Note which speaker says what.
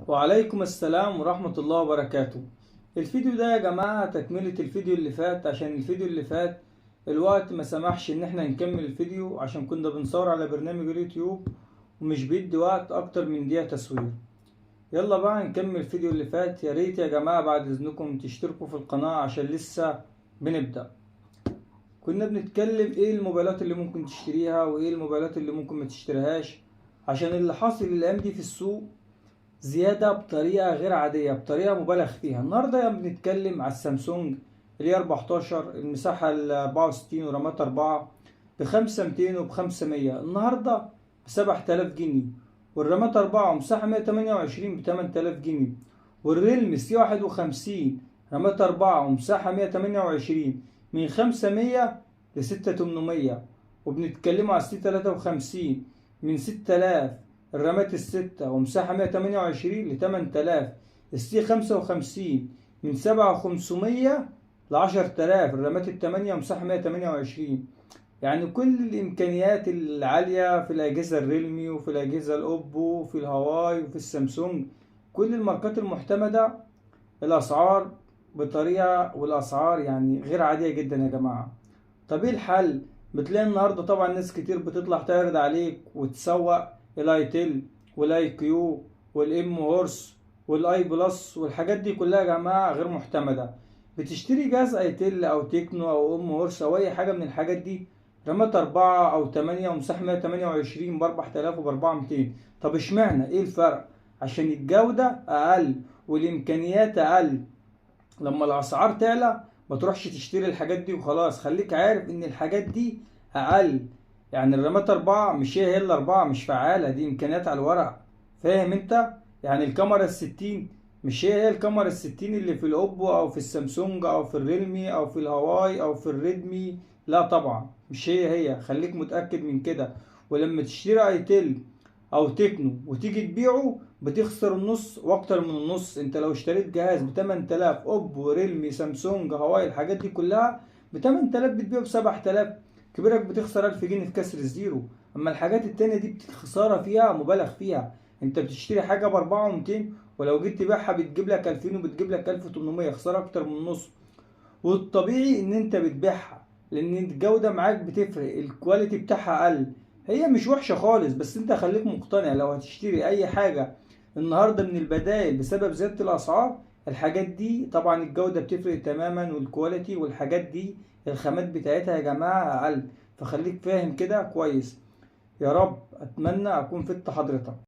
Speaker 1: وعليكم السلام ورحمة الله وبركاته. الفيديو ده يا جماعة تكملة الفيديو اللي فات، عشان الفيديو اللي فات الوقت ما سمحش ان احنا نكمل الفيديو عشان كنا بنصور على برنامج اليوتيوب ومش بيدي وقت اكتر من دقيقة تصوير. يلا بقى نكمل الفيديو اللي فات. يا ريت يا جماعة بعد اذنكم تشتركوا في القناة عشان لسه بنبدأ. كنا بنتكلم ايه الموبايلات اللي ممكن تشتريها وايه الموبايلات اللي ممكن ما تشتريهاش، عشان اللي حاصل الايام دي في السوق زيادة بطريقة غير عادية، بطريقة مبالغ فيها. النهاردة بنتكلم على السامسونج اللي هي 14 المساحة 64 ورامات 4 ب5200 وب500 النهاردة ب7000 جنيه، والرامات 4 ومساحة 128 ب8000 جنيه، والريلمي C51 رامات 4 ومساحة 128 من 500 ل6800. وبنتكلموا على C53 من 6000 الرامات الستة ومساحة 128 ل8000. الC55 من 7500 ل10000 الرامات التمانية ومساحة 128. يعني كل الإمكانيات العالية في الأجهزة الريلمي وفي الأجهزة الأوبو وفي الهواي وفي السامسونج، كل الماركات المعتمدة الأسعار بطريقة، والأسعار يعني غير عادية جدا يا جماعة. طب ايه الحل؟ بتلاقي النهارده طبعا ناس كتير بتطلع تعرض عليك وتسوق الاي تيل والاي كيو والام هورس والاي بلس والحاجات دي كلها يا جماعه غير معتمده. بتشتري جهاز اي تيل او تكنو او ام هورس او اي حاجه من الحاجات دي رامات 4 او 8 ومساحه 128 ب 4000 وب 4200. طب اشمعنى؟ ايه الفرق؟ عشان الجوده اقل والامكانيات اقل. لما الاسعار تعلى ما تروحش تشتري الحاجات دي وخلاص، خليك عارف ان الحاجات دي اقل. يعني الرامات 4 مش هي الاربعة مش فعالة، دي امكانيات على الورق. فاهم انت؟ يعني الكاميرا الستين مش هي الكاميرا الستين اللي في الاوبو او في السامسونج او في الريلمي او في الهواي او في الريدمي. لا طبعا مش هي، خليك متأكد من كده. ولما تشتري ايتيل او تكنو وتيجي تبيعه بتخسر النص واكتر من النص. انت لو اشتريت جهاز ب 8000 اوبو ريلمي سامسونج هواي الحاجات دي كلها ب 8000 بتبيعه ب 7000، كبيرك بتخسر 1000 جنيه في كسر الزيرو. اما الحاجات التانية دي خسارة فيها مبالغ فيها. انت بتشتري حاجة ب 4200 ولو جيت تبيعها بتجيب لك 2000 وبتجيب لك 1800، خسارة اكتر من النص. والطبيعي ان انت بتبيعها لان الجودة معاك بتفرق، الكواليتي بتاعها اقل. هي مش وحشة خالص بس انت خليك مقتنع. لو هتشتري اي حاجة النهاردة من البدائل بسبب زيادة الاسعار، الحاجات دي طبعا الجودة بتفرق تماما والكواليتي، والحاجات دي الخامات بتاعتها يا جماعة اقل. فخليك فاهم كده كويس. يا رب اتمنى اكون فدت حضرتك.